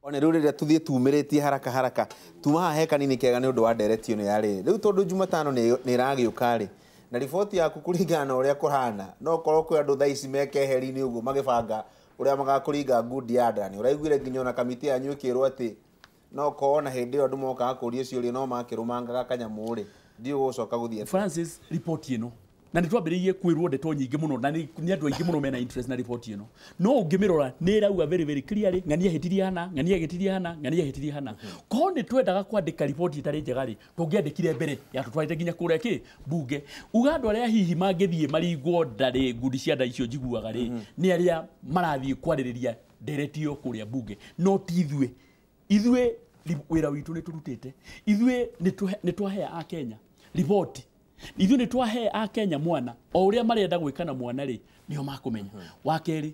One rä rä tuthie tumĩrĩtie haraka haraka tuma haha kanini kega nĩ ũndũ wa ndereti ĩno yarĩ rĩu tondũ Jumatano nĩ ĩragĩũka rĩ na riboti yaku kũringana na ũrĩa kũhana no korwo kwĩ andũ thaa ici mekeheri-inĩ ũguo magĩbanga ũrĩa magakũringa ngundi ya ndani ũraiguire nginya ona kamiti yanyu ĩkĩrwo atĩ no korwo na hĩndĩ ĩyo andũ mokaga kũũria ciũria no makĩrũmangaga kanyamũ rĩ ndiũgũcoka gũthiĩ Francis report ĩno na nĩ twambĩrĩirie kwĩrwo ndeto nyingĩ mũno na nĩ andũ aingĩ mũno mena interest na report ĩno no ũngĩmĩrora nĩ ĩrauga very clearly ng'ania hĩtirie hana ng'ania gĩtirie hana ng'ania hĩtirie hana korwo nĩ twendaga kwandĩka report itarĩ njega rĩ tũngĩandĩkire mbere ya tũtwarĩte nginya kũrĩa kĩ mbunge uga andũ arĩa hihi mangĩthiĩ maringwo ndarĩ ngundi cia nda icio njiguaga rĩ nĩ arĩa marathiĩ kwarĩrĩria ndereti ĩyo kũrĩa mbunge no ti ithuĩ wĩra witũ nĩ tũrutĩte ithuĩ nĩ twahea a Kenya report ithuĩ nĩ twahe a Kenya mwana o ũrĩa marenda gwĩka na mwana rĩ nĩo makũmenya wa kerĩ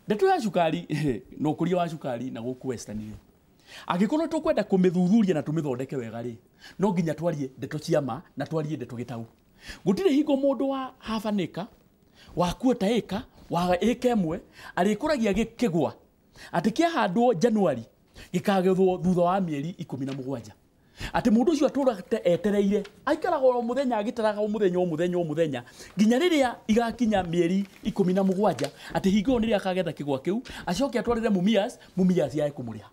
ndeto ya cukari no ũkũria wa cukari na gũkũ Western rĩ angĩkorwo tũkwenda kũmĩthuthuria na tũmĩthondeke wega rĩ no nginya twarie ndeto cia ma na twarie ndeto gĩtau gũtirĩ hingo mũndũ wa half an acre wa quarter acre wa acre ĩmwe arĩkũragia gĩkĩgwa atĩ kĩahandwo January gĩkagethwo thutha wa mĩeri 17 ati mundu ucio aturate etereire aikaraga o muthenya agitaraga o muthenya nginya riria igakinya mieri 17 ati hingo niria akagetha kigwa kiu acoke atwarire mumias yae kumuriha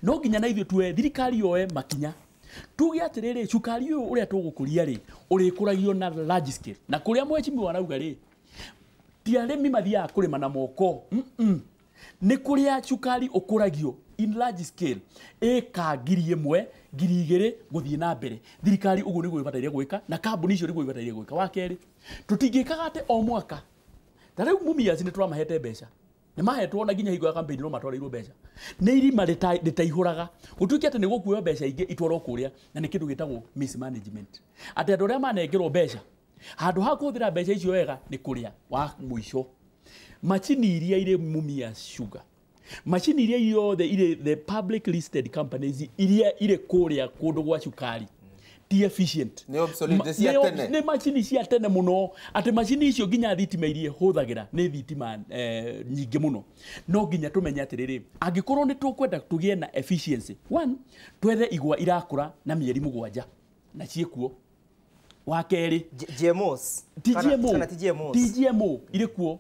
no nginya na ithu tuwe thirikari yoe makinya tuge atiriri cukari uyu uria tugukuria ri urikuragio na large scale na kuria mwechimi warauga ri ti arimi mathia kurima na moko ni kuria cukari ukuragio in large scale eka ngiri ĩmwe ngiri igĩrĩ gũthiĩ na mbere thirikari ũguo nĩguo ĩbataire gwĩka na kambuni icio nĩguo ĩbataire gwĩka wa kerĩ tũtingĩkaga atĩ o mwaka ta rĩu mumias nĩ tũramahete mbeca nĩ mahetwo na nginya hingo ya campaign no matwarĩirwo mbeca nĩ irima rĩtaihũraga gũtuĩke atĩ nĩ gũkuoyo mbeca ingĩ itwarwo kũrĩa na nĩ kĩndũ gĩtagwo mismanagement atĩ andũ arĩa manengerwo mbeca handũ ha kũhũthĩra mbeca icio wega nĩ kũrĩa wa mũico macini iria irĩ mumias sugar machine iria yothe the public listed companies iria ire kũrĩa kũndũ gwa cukari ti efficient nĩ obsolete cia tene nĩ machine cia tene mũno atĩ machine icio nginya thitima iria hũthagĩra nĩ thitima nyingĩ mũno no nginya tũmenye atĩrĩrĩ angĩkorwo nĩ tũkwenda tũgĩe na efficiency one twethe igwa irakũra na mĩeri 7 na ciĩkuo wa kerĩ GMOs TGMO ire kuo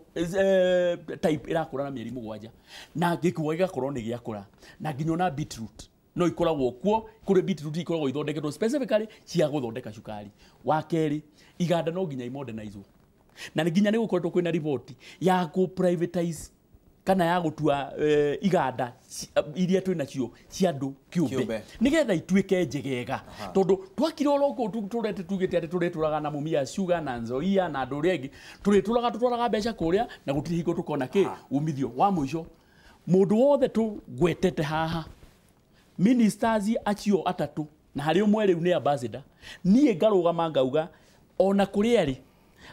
type irakũra na mĩeri 7 na gĩkuo gĩgakorwo nĩ gĩakũra na nginya na beetroot no ikoragwo kuo kũrĩ beetroot ikoragwo ithondeketwo specifically cia gũthondeka cukari wa kerĩ iganda no nginya imodernizwo na nginya nĩ gũkoretwo kwĩna report ya ku privatize kana ya gũtua iganda iria twĩna cio cia andũ kĩũmbe nigetha ituĩke njegega tondũ twakire loko turete tugĩte atĩ tũretũraga na mumia sugar na nzoia na andũ rĩngĩ tũtũraga mbeca kũrĩa na gũtirĩ hingo tũkona kĩ umithio wa mũico mũndũ wothe tũgwetete haha ministers acio atatũ na harĩ ũmwe rĩu nĩ ambassador niĩ ngarũgama ngauga ona kũrĩ arĩ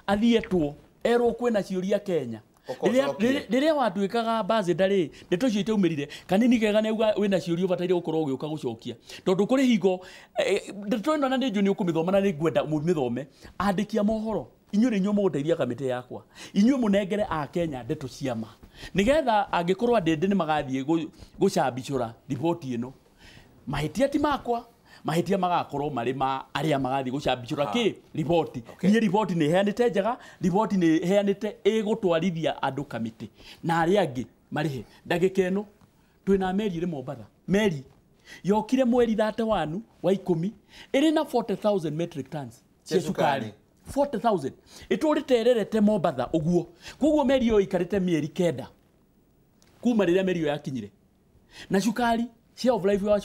athietwo erwo kwĩna ciũria Kenya rĩrĩa watuĩkaga ambassador rĩ ndeto cio itaumĩrire kanini kega nĩ auga wĩna ciũria ũbataire gũkorwo ũgĩũka gũcokia tondũ kũrĩ hingo ndeto ĩno na nĩ njũ nĩ ũkũmĩthoma na nĩ ngwenda mũmĩthome andĩkia mohoro inyuĩ nĩ inyuĩ mũgũteithia kamĩtĩ yakwa inyuĩ mũnengere a Kenya ndeto cia ma nĩgetha angĩkorwo andĩndĩ nĩ magathiĩ gũcambicũra report ĩno mahĩtia ti makwa mahĩtia magakorwo marĩ ma arĩa magathiĩ gũcambicũra kĩ report niĩ report nĩ heanĩte njega report nĩ heanĩte ĩgũtwarithia andũ kamĩtĩ na arĩa angĩ marĩhe ndagĩka ĩno twĩna meri ĩrĩ Mombatha meri yokire mweri 31 wa 10 ĩrĩ na 40,000 metric tons cia cukari 40,000 ĩtũrĩtererete Mombatha ũguo koguo meri ĩyo ikarĩte mĩeri 9 kuma rĩrĩa meri ĩyo yakinyire na cukari share of life wa